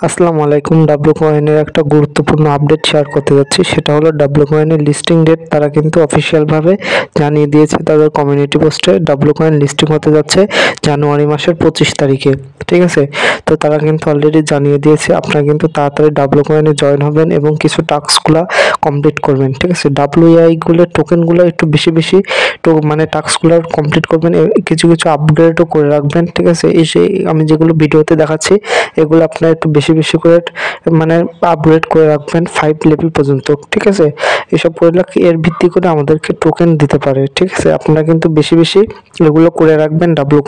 আসসালামু আলাইকুম। ডাব্লু কয়েনের একটা গুরুত্বপূর্ণ আপডেট শেয়ার করতে যাচ্ছি। সেটা হলো ডাব্লু কয়েনের লিস্টিং ডেট তারা কিন্তু অফিসিয়ালভাবে জানিয়ে দিয়েছে তাদের কমিউনিটি পোস্টে। ডাব্লু কয়েন লিস্টিং হতে যাচ্ছে জানুয়ারি মাসের 25 তারিখে। ঠিক আছে? তো তারা কিন্তু অলরেডি জানিয়ে দিয়েছে। আপনারা কিন্তু তাড়াতাড়ি ডাব্লু কয়েনে জয়েন হবেন এবং কিছু টাস্কগুলা কমপ্লিট করবেন। ঠিক আছে? WEI টোকেনগুলো একটু বেশি মানে টাস্কগুলো কমপ্লিট করবেন। কিছু আপগ্রেডও করে রাখবেন। ঠিক আছে? এই যে আমি যেগুলো ভিডিওতে দেখাচ্ছি এগুলো আপনারা একটু বেশি করে মানে আপগ্রেড করে রাখবেন 5 লেভেল পর্যন্ত। ঠিক আছে? এসব করলে এর ভিত্তি করে আমাদেরকে টোকেন দিতে পারে। ঠিক আছে? আপনারা কিন্তু বেশি এগুলো করে রাখবেন। ডাব্লু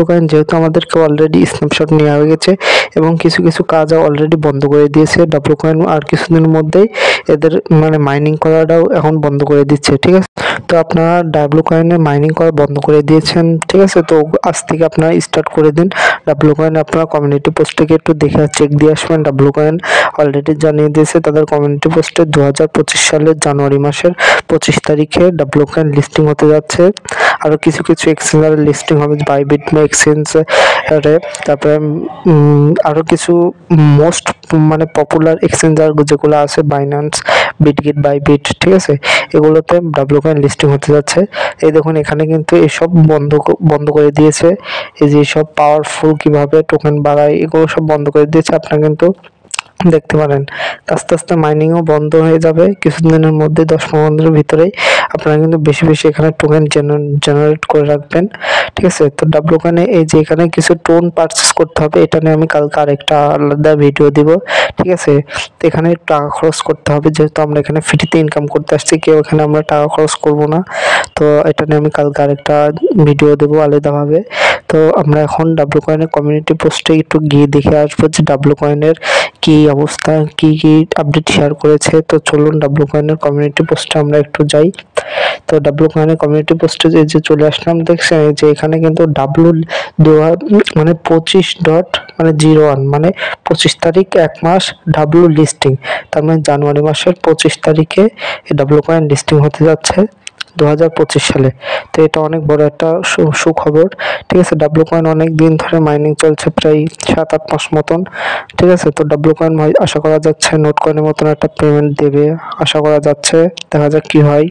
কয়েন যেহেতু আমাদেরকে অলরেডি স্ন্যাপশট নেওয়া হয়ে গেছে এবং কিছু কাজ অলরেডি বন্ধ করে দিয়েছে ডাব্লু কয়েন। আর কিছুদিনের মধ্যেই এদের মানে মাইনিং করাটাও এখন বন্ধ করে দিচ্ছে। ঠিক আছে? তো আপনারা ডাব্লু কয়েনের মাইনিং করা বন্ধ করে দিয়েছেন। ঠিক আছে? তো আজ থেকে আপনারা স্টার্ট করে দিন। ডাব্লু কয়েন আপনারা কমিউনিটি পোস্ট থেকে একটু দেখে চেক দিয়ে আসবেন। ডাব্লু কয়েন অলরেডি জানিয়ে দিয়েছে তাদের কমিউনিটি পোস্টে 2025 সালের জানুয়ারি মাসের 25 তারিখে ডাব্লু কয়েন লিস্টিং হতে যাচ্ছে। আরও কিছু এক্সচেঞ্জারের লিস্টিং হবে, বাইবিট এক্সচেঞ্জ, তারপরে আরও কিছু মোস্ট মানে পপুলার এক্সচেঞ্জার যেগুলো আছে বাইন্যান্স, বিটগেট, বাইবিট। ঠিক আছে? এগুলোতে ডাব্লু কয়েন লিস্টিং হতে যাচ্ছে। এই দেখুন এখানে কিন্তু এসব বন্ধ করে দিয়েছে। এই যে সব পাওয়ারফুল কিভাবে টোকেন বাড়ায় এগুলো সব বন্ধ করে দিয়েছে। আপনারা কিন্তু দেখতে পারেন আস্তে মাইনিংও বন্ধ হয়ে যাবে কিছুদিনের মধ্যে, 10-15 দিনের ভিতরেই। আপনারা কিন্তু বেশি এখানে টোকেন জেনারেট করে রাখবেন। ঠিক আছে? তো ডাব্লু কয়েনে এই যে এখানে কিছু টোন পারচেস করতে হবে, এটা নিয়ে আমি কালকে আরেকটা আলাদা ভিডিও দিব। ঠিক আছে? তো এখানে টাকা খরচ করতে হবে, যেহেতু আমরা এখানে ফ্রিতে ইনকাম করতে আসছি, কেউ এখানে আমরা টাকা খরচ করব না। তো এটা নিয়ে আমি কালকে আরেকটা ভিডিও দেবো আলাদাভাবে। তো আমরা এখন ডাব্লু কয়েনের কমিউনিটি পোস্টে একটু গিয়ে দেখে আসবো যে ডাব্লু কয়েনের কি অবস্থা, কি আপডেট শেয়ার করেছে। তো চলুন ডাব্লু কয়েনের কমিউনিটি পোস্টে আমরা একটু যাই। তো ডাব্লু কয়েনের কমিউনিটি পোস্টে যে চলে আসলাম, দেখছেন যে এখানে কিন্তু মানে 25.01 মানে 25 তারিখ 1 মাস ডাব্লু লিস্টিং। তার মানে জানুয়ারি মাসের 25 তারিখে এই ডাব্লু কয়েন লিস্টিং হতে যাচ্ছে 2025 সালে। তো এটা অনেক বড় একটা সুখবর। ঠিক আছে? ডাব্লু কয়েন অনেক দিন ধরে মাইনিং চলছে, প্রায় 7-8 মাস মতন। ঠিক আছে? তো ডাব্লু কয়েন আশা করা যাচ্ছে নোট কয়েনের মতন একটা পেমেন্ট দেবে, আশা করা যাচ্ছে। দেখা যাক কি হয়।